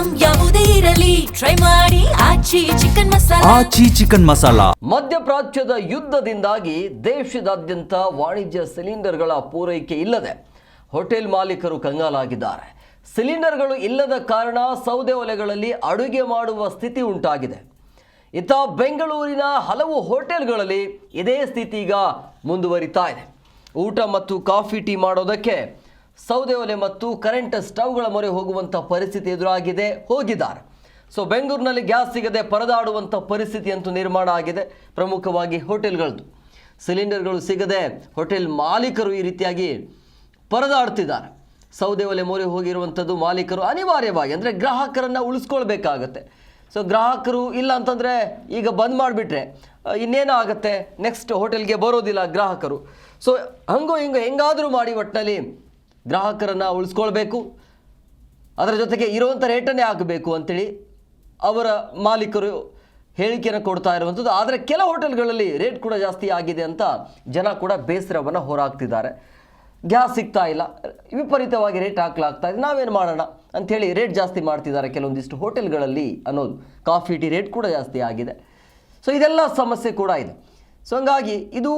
Item ಯಾವುದೇ ಇರಲಿ try ಮಾಡಿ ಆಚಿ ಚಿಕನ್ ಮಸಾಲಾ. ಮಧ್ಯಪ್ರಾಚ್ಯದ ಯುದ್ಧದಿಂದಾಗಿ ದೇಶದಾದ್ಯಂತ ವಾಣಿಜ್ಯ ಸಿಲಿಂಡರ್ಗಳ ಪೂರೈಕೆ ಇಲ್ಲದೆ ಹೋಟೆಲ್ ಮಾಲೀಕರು ಕಂಗಾಲಾಗಿದ್ದಾರೆ. ಸಿಲಿಂಡರ್ಗಳು ಇಲ್ಲದ ಕಾರಣ ಸೌದೆ ಒಲೆಗಳಲ್ಲಿ ಅಡುಗೆ ಮಾಡುವ ಸ್ಥಿತಿ ಉಂಟಾಗಿದೆ. ಇತ್ತ ಬೆಂಗಳೂರಿನ ಹಲವು ಹೋಟೆಲ್ಗಳಲ್ಲಿ ಇದೇ ಸ್ಥಿತಿ ಈಗ ಮುಂದುವರಿತಾ ಇದೆ. ಊಟ ಮತ್ತು ಕಾಫಿ ಟೀ ಮಾಡೋದಕ್ಕೆ ಸೌದೆ ಒಲೆ ಮತ್ತು ಕರೆಂಟ್ ಸ್ಟವ್ಗಳ ಮೊರೆ ಹೋಗುವಂಥ ಪರಿಸ್ಥಿತಿ ಎದುರಾಗಿದೆ, ಹೋಗಿದ್ದಾರೆ. ಸೊ ಬೆಂಗಳೂರಿನಲ್ಲಿ ಗ್ಯಾಸ್ ಸಿಗದೆ ಪರದಾಡುವಂಥ ಪರಿಸ್ಥಿತಿ ಅಂತೂ ನಿರ್ಮಾಣ ಆಗಿದೆ. ಪ್ರಮುಖವಾಗಿ ಹೋಟೆಲ್ಗಳದ್ದು ಸಿಲಿಂಡರ್ಗಳು ಸಿಗದೆ ಹೋಟೆಲ್ ಮಾಲೀಕರು ಈ ರೀತಿಯಾಗಿ ಪರದಾಡ್ತಿದ್ದಾರೆ. ಸೌದೆ ಒಲೆ ಮೊರೆ ಹೋಗಿರುವಂಥದ್ದು ಮಾಲೀಕರು ಅನಿವಾರ್ಯವಾಗಿ, ಅಂದರೆ ಗ್ರಾಹಕರನ್ನು ಉಳಿಸ್ಕೊಳ್ಬೇಕಾಗತ್ತೆ. ಸೊ ಗ್ರಾಹಕರು ಇಲ್ಲ ಅಂತಂದರೆ ಈಗ ಬಂದ್ ಮಾಡಿಬಿಟ್ರೆ ಇನ್ನೇನೋ ಆಗುತ್ತೆ, ನೆಕ್ಸ್ಟ್ ಹೋಟೆಲ್ಗೆ ಬರೋದಿಲ್ಲ ಗ್ರಾಹಕರು. ಸೊ ಹಂಗೋ ಹಿಂಗೋ ಹೆಂಗಾದರೂ ಮಾಡಿ ಒಟ್ಟಿನಲ್ಲಿ ಗ್ರಾಹಕರನ್ನು ಉಳಿಸ್ಕೊಳ್ಬೇಕು, ಅದರ ಜೊತೆಗೆ ಇರುವಂಥ ರೇಟನ್ನೇ ಹಾಕಬೇಕು ಅಂಥೇಳಿ ಅವರ ಮಾಲೀಕರು ಹೇಳಿಕೆಯನ್ನು ಕೊಡ್ತಾ ಇರುವಂಥದ್ದು. ಆದರೆ ಕೆಲ ಹೋಟೆಲ್ಗಳಲ್ಲಿ ರೇಟ್ ಕೂಡ ಜಾಸ್ತಿ ಆಗಿದೆ ಅಂತ ಜನ ಕೂಡ ಬೇಸರವನ್ನು ಹೊರಹಾಕ್ತಿದ್ದಾರೆ. ಗ್ಯಾಸ್ ಸಿಗ್ತಾ ಇಲ್ಲ, ವಿಪರೀತವಾಗಿ ರೇಟ್ ಹಾಕ್ಲಾಗ್ತಾ ಇದೆ, ನಾವೇನು ಮಾಡೋಣ ಅಂಥೇಳಿ ರೇಟ್ ಜಾಸ್ತಿ ಮಾಡ್ತಿದ್ದಾರೆ ಕೆಲವೊಂದಿಷ್ಟು ಹೋಟೆಲ್ಗಳಲ್ಲಿ ಅನ್ನೋದು. ಕಾಫಿ ಟೀ ರೇಟ್ ಕೂಡ ಜಾಸ್ತಿ ಆಗಿದೆ. ಸೊ ಇದೆಲ್ಲ ಸಮಸ್ಯೆ ಕೂಡ ಇದೆ. ಸೊ ಹಂಗಾಗಿ ಇದು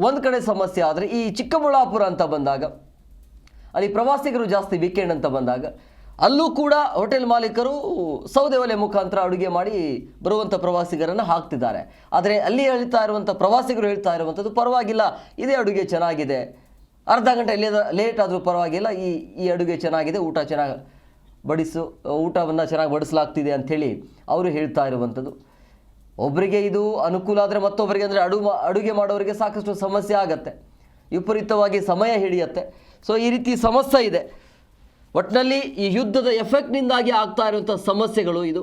ಒಂದು ಕಡೆ ಸಮಸ್ಯೆ. ಆದರೆ ಈ ಚಿಕ್ಕಬಳ್ಳಾಪುರ ಅಂತ ಬಂದಾಗ, ಅಲ್ಲಿ ಪ್ರವಾಸಿಗರು ಜಾಸ್ತಿ ವೀಕೆಂಡ್ ಅಂತ ಬಂದಾಗ, ಅಲ್ಲೂ ಕೂಡ ಹೋಟೆಲ್ ಮಾಲೀಕರು ಸೌದೆ ಒಲೆ ಮುಖಾಂತರ ಅಡುಗೆ ಮಾಡಿ ಬರುವಂಥ ಪ್ರವಾಸಿಗರನ್ನು ಹಾಕ್ತಿದ್ದಾರೆ. ಆದರೆ ಅಲ್ಲಿ ಪ್ರವಾಸಿಗರು ಹೇಳ್ತಾ ಇರುವಂಥದ್ದು ಪರವಾಗಿಲ್ಲ, ಇದೇ ಅಡುಗೆ ಚೆನ್ನಾಗಿದೆ, ಅರ್ಧ ಗಂಟೆ ಲೇಟ್ ಆದರೂ ಪರವಾಗಿಲ್ಲ, ಈ ಅಡುಗೆ ಚೆನ್ನಾಗಿದೆ, ಊಟವನ್ನು ಚೆನ್ನಾಗಿ ಬಡಿಸಲಾಗ್ತಿದೆ ಅಂಥೇಳಿ ಅವರು ಹೇಳ್ತಾ ಇರುವಂಥದ್ದು. ಒಬ್ಬರಿಗೆ ಇದು ಅನುಕೂಲ ಆದರೆ ಮತ್ತೊಬ್ಬರಿಗೆ, ಅಂದರೆ ಅಡುಗೆ ಮಾಡೋರಿಗೆ ಸಾಕಷ್ಟು ಸಮಸ್ಯೆ ಆಗತ್ತೆ, ವಿಪರೀತವಾಗಿ ಸಮಯ ಹಿಡಿಯುತ್ತೆ. ಸೊ ಈ ರೀತಿ ಸಮಸ್ಯೆ ಇದೆ. ಒಟ್ಟಿನಲ್ಲಿ ಈ ಯುದ್ಧದ ಎಫೆಕ್ಟ್ನಿಂದಾಗಿ ಆಗ್ತಾ ಇರುವಂಥ ಸಮಸ್ಯೆಗಳು ಇದು.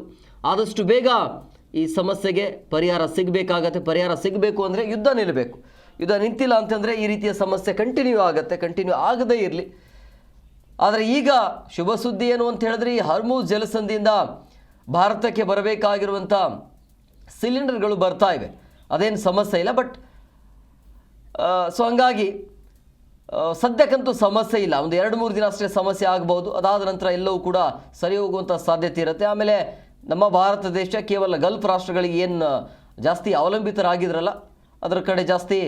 ಆದಷ್ಟು ಬೇಗ ಈ ಸಮಸ್ಯೆಗೆ ಪರಿಹಾರ ಸಿಗಬೇಕಾಗತ್ತೆ. ಪರಿಹಾರ ಸಿಗಬೇಕು ಅಂದರೆ ಯುದ್ಧ ನಿಲ್ಲಬೇಕು. ಯುದ್ಧ ನಿಂತಿಲ್ಲ ಅಂತಂದರೆ ಈ ರೀತಿಯ ಸಮಸ್ಯೆ ಕಂಟಿನ್ಯೂ ಆಗುತ್ತೆ, ಕಂಟಿನ್ಯೂ ಆಗದೇ ಇರಲಿ. ಆದರೆ ಈಗ ಶುಭ ಸುದ್ದಿ ಏನು ಅಂತ ಹೇಳಿದ್ರೆ, ಈ ಹರ್ಮುಜ್ ಜಲಸಂಧಿಯಿಂದ ಭಾರತಕ್ಕೆ ಬರಬೇಕಾಗಿರುವಂಥ ಸಿಲಿಂಡರ್ಗಳು ಬರ್ತಾ ಇವೆ, ಅದೇನು ಸಮಸ್ಯೆ ಇಲ್ಲ. ಬಟ್ ಸೊ ಹಂಗಾಗಿ ಸದ್ಯಕ್ಕಂತೂ ಸಮಸ್ಯೆ ಇಲ್ಲ. ಒಂದು 2-3 ದಿನ ಅಷ್ಟೇ ಸಮಸ್ಯೆ ಆಗ್ಬೋದು. ಅದಾದ ನಂತರ ಎಲ್ಲವೂ ಕೂಡ ಸರಿ ಹೋಗುವಂಥ ಸಾಧ್ಯತೆ ಇರುತ್ತೆ. ಆಮೇಲೆ ನಮ್ಮ ಭಾರತ ದೇಶ ಕೇವಲ ಗಲ್ಫ್ ರಾಷ್ಟ್ರಗಳಿಗೆ ಏನು ಜಾಸ್ತಿ ಅವಲಂಬಿತರಾಗಿದ್ರಲ್ಲ, ಅದರ ಕಡೆ ಜಾಸ್ತಿ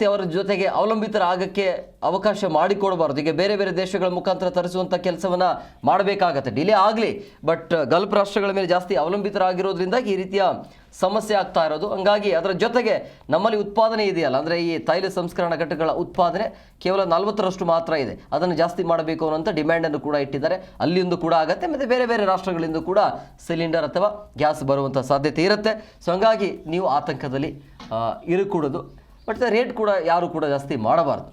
ಅವರ ಜೊತೆಗೆ ಅವಲಂಬಿತರಾಗಕ್ಕೆ ಅವಕಾಶ ಮಾಡಿಕೊಡಬಾರ್ದು. ಈಗ ಬೇರೆ ಬೇರೆ ದೇಶಗಳ ಮುಖಾಂತರ ತರಿಸುವಂಥ ಕೆಲಸವನ್ನು ಮಾಡಬೇಕಾಗತ್ತೆ, ಡಿಲೇ ಆಗಲಿ. ಬಟ್ ಗಲ್ಫ್ ರಾಷ್ಟ್ರಗಳ ಮೇಲೆ ಜಾಸ್ತಿ ಅವಲಂಬಿತರಾಗಿರೋದ್ರಿಂದ ಈ ರೀತಿಯ ಸಮಸ್ಯೆ ಆಗ್ತಾ ಇರೋದು. ಹಂಗಾಗಿ ಅದರ ಜೊತೆಗೆ ನಮ್ಮಲ್ಲಿ ಉತ್ಪಾದನೆ ಇದೆಯಲ್ಲ, ಅಂದರೆ ಈ ತೈಲ ಸಂಸ್ಕರಣಾ ಘಟಕಗಳ ಉತ್ಪಾದನೆ ಕೇವಲ 40% ಮಾತ್ರ ಇದೆ. ಅದನ್ನು ಜಾಸ್ತಿ ಮಾಡಬೇಕು ಅನ್ನೋಂಥ ಡಿಮ್ಯಾಂಡನ್ನು ಕೂಡ ಇಟ್ಟಿದ್ದಾರೆ. ಅಲ್ಲಿಂದ ಕೂಡ ಆಗುತ್ತೆ, ಮತ್ತು ಬೇರೆ ಬೇರೆ ರಾಷ್ಟ್ರಗಳಿಂದ ಕೂಡ ಸಿಲಿಂಡರ್ ಅಥವಾ ಗ್ಯಾಸ್ ಬರುವಂಥ ಸಾಧ್ಯತೆ ಇರುತ್ತೆ. ಸೊ ಹಂಗಾಗಿ ನೀವು ಆತಂಕದಲ್ಲಿ ಇರುಕೂಡದು. ಬಟ್ ರೇಟ್ ಕೂಡ ಯಾರು ಕೂಡ ಜಾಸ್ತಿ ಮಾಡಬಾರ್ದು.